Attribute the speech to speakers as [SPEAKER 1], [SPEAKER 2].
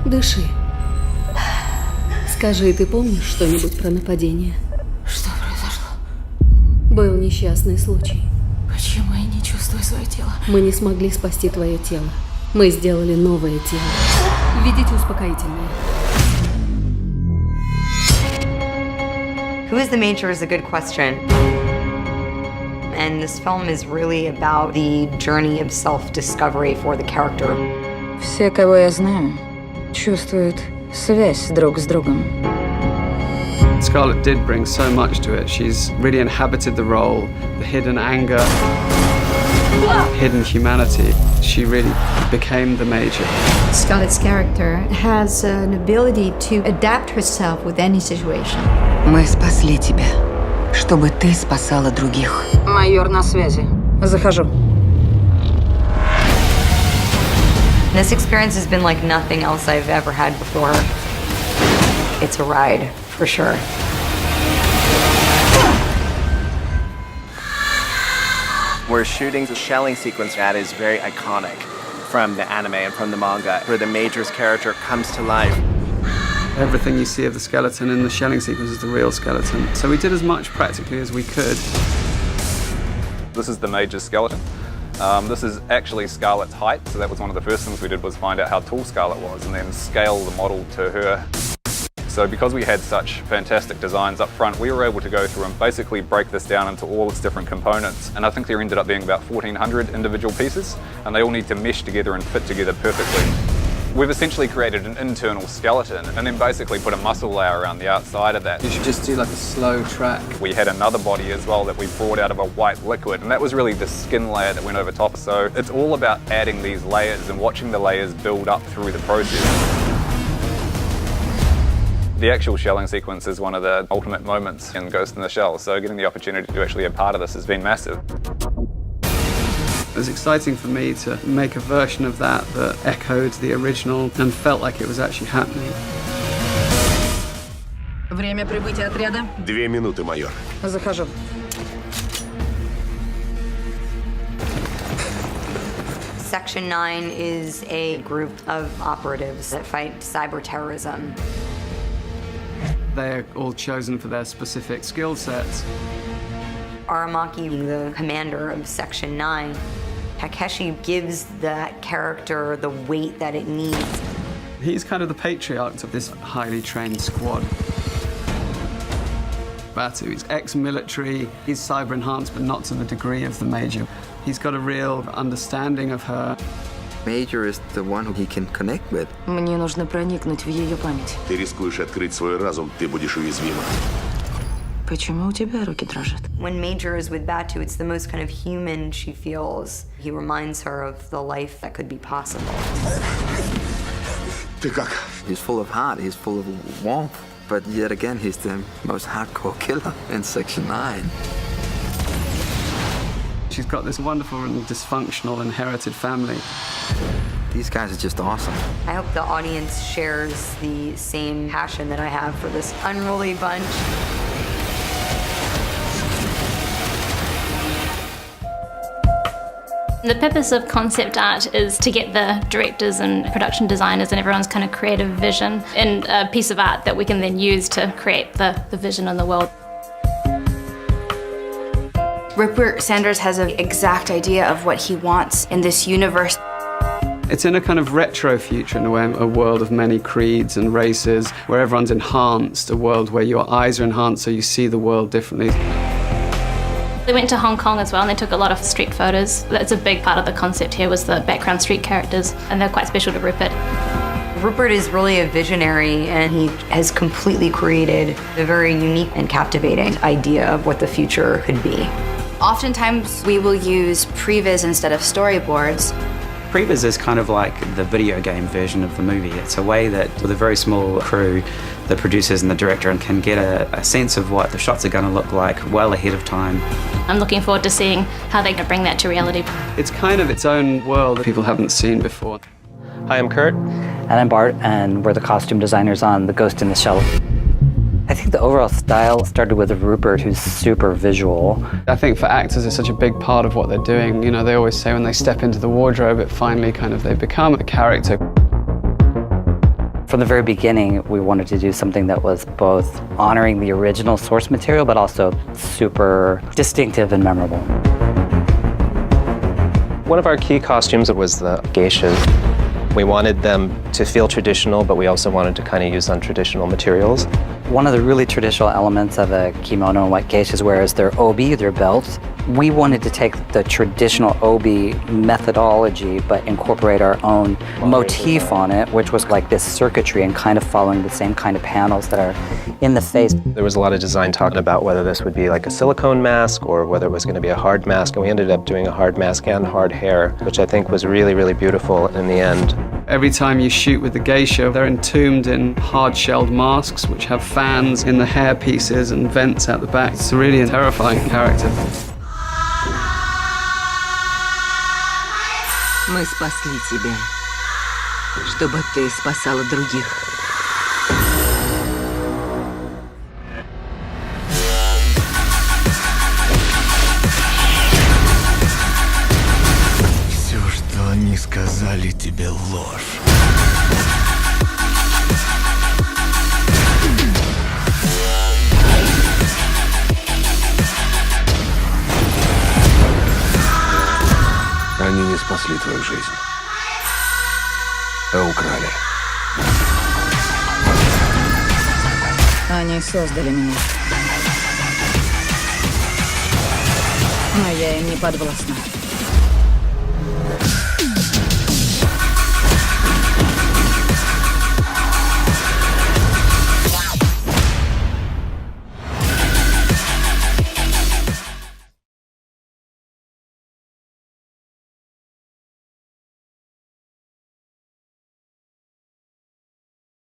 [SPEAKER 1] Дыши. Скажи, ты помнишь что-нибудь про нападение?
[SPEAKER 2] Что произошло?
[SPEAKER 1] Был несчастный случай.
[SPEAKER 2] Почему я не чувствую свое тело?
[SPEAKER 1] Мы не смогли спасти твое тело. Мы сделали новое тело. Введите успокоительное.
[SPEAKER 3] Who is the Major is a good question. And this film is really about the journey of self-discovery for the character.
[SPEAKER 2] Все, кого я знаю, чувствуют связь друг с другом.
[SPEAKER 4] Scarlett did bring so much to it. She's really inhabited the role, the hidden anger, hidden humanity. She really became the Major.
[SPEAKER 5] Scarlett's character has an ability to adapt herself with any situation.
[SPEAKER 6] Мы спасли тебя, чтобы ты спасала других.
[SPEAKER 2] Майор на связи. Захожу.
[SPEAKER 3] This experience has been like nothing else I've ever had before. It's a ride, for sure.
[SPEAKER 7] We're shooting a shelling sequence that is very iconic from the anime and from the manga, where the Major's character comes to life.
[SPEAKER 4] Everything you see of the skeleton in the shelling sequence is the real skeleton. So we did as much practically as we could.
[SPEAKER 8] This is the Major's skeleton. This is actually Scarlett's height, so that was one of the first things we did was find out how tall Scarlett was and then scale the model to her. So because we had such fantastic designs up front, we were able to go through and basically break this down into all its different components. And I think there ended up being about 1,400 individual pieces, and they all need to mesh together and fit together perfectly. We've essentially created an internal skeleton and then basically put a muscle layer around the outside of that.
[SPEAKER 4] You should just do like a slow track.
[SPEAKER 8] We had another body as well that we brought out of a white liquid, and that was really the skin layer that went over top. So it's all about adding these layers and watching the layers build up through the process. The actual shelling sequence is one of the ultimate moments in Ghost in the Shell, so getting the opportunity to actually be a part of this has been massive.
[SPEAKER 4] It was exciting for me to make a version of that that echoed the original and felt like it was actually happening.
[SPEAKER 2] Время прибытия отряда.
[SPEAKER 9] 2 минуты, майор.
[SPEAKER 2] Захожу.
[SPEAKER 3] Section 9 is a group of operatives that fight cyber terrorism.
[SPEAKER 4] They're all chosen for their specific skill sets.
[SPEAKER 3] Aramaki, the commander of Section 9, Takeshi gives that character the weight that it needs.
[SPEAKER 4] He's kind of the patriarch of this highly trained squad. Batu, he's ex-military, he's cyber-enhanced, but not to the degree of the Major. He's got a real understanding of her.
[SPEAKER 10] Major is the one who he can connect with.
[SPEAKER 2] Мне нужно проникнуть в ее память.
[SPEAKER 9] Ты рискуешь открыть свой разум, ты будешь уязвима.
[SPEAKER 2] Почему у тебя руки дрожат?
[SPEAKER 3] When Major is with Batu, it's the most kind of human she feels. He reminds her of the life that could be possible.
[SPEAKER 9] Ты как?
[SPEAKER 10] He's full of heart, he's full of warmth, but yet again, he's the most hardcore killer in Section 9.
[SPEAKER 4] She's got this wonderful and dysfunctional inherited family.
[SPEAKER 10] These guys are just awesome.
[SPEAKER 3] I hope the audience shares the same passion that I have for this unruly bunch.
[SPEAKER 11] The purpose of concept art is to get the directors and production designers and everyone's kind of creative vision in a piece of art that we can then use to create the vision in the world.
[SPEAKER 12] Rupert Sanders has an exact idea of what he wants in this universe.
[SPEAKER 4] It's in a kind of retro future, in a way, a world of many creeds and races, where everyone's enhanced, a world where your eyes are enhanced so you see the world differently.
[SPEAKER 11] They went to Hong Kong as well and they took a lot of street photos. That's a big part of the concept here was the background street characters, and they're quite special to Rupert.
[SPEAKER 3] Rupert is really a visionary, and he has completely created a very unique and captivating idea of what the future could be.
[SPEAKER 12] Oftentimes we will use previs instead of storyboards.
[SPEAKER 13] Previs is kind of like the video game version of the movie. It's a way that with a very small crew, the producers and the director can get a sense of what the shots are going to look like well ahead of time.
[SPEAKER 11] I'm looking forward to seeing how they can bring that to reality.
[SPEAKER 4] It's kind of its own world that people haven't seen before.
[SPEAKER 14] Hi, I'm Kurt.
[SPEAKER 15] And I'm Bart, and we're the costume designers on The Ghost in the Shell. I think the overall style started with Rupert, who's super visual.
[SPEAKER 4] I think for actors, it's such a big part of what they're doing. You know, they always say when they step into the wardrobe, it finally kind of, they become a character.
[SPEAKER 15] From the very beginning, we wanted to do something that was both honoring the original source material, but also super distinctive and memorable.
[SPEAKER 14] One of our key costumes was the geishas. We wanted them to feel traditional, but we also wanted to kind of use untraditional materials.
[SPEAKER 15] One of the really traditional elements of a kimono and what geishas wear is their obi, their belt. We wanted to take the traditional obi methodology, but incorporate our own motif on it, which was like this circuitry and kind of following the same kind of panels that are in the face.
[SPEAKER 14] There was a lot of design talking about whether this would be like a silicone mask or whether it was going to be a hard mask, and we ended up doing a hard mask and hard hair, which I think was really, really beautiful in the end.
[SPEAKER 4] Every time you shoot with the geisha, they're entombed in hard-shelled masks which have fans in the hair pieces and vents at the back. It's a really terrifying character.
[SPEAKER 6] Мы спасли тебя, чтобы ты спасала других.
[SPEAKER 9] Все, что они сказали тебе, ложь. Они не спасли твою жизнь, а украли.
[SPEAKER 2] Они создали меня. Но я им не подвластна.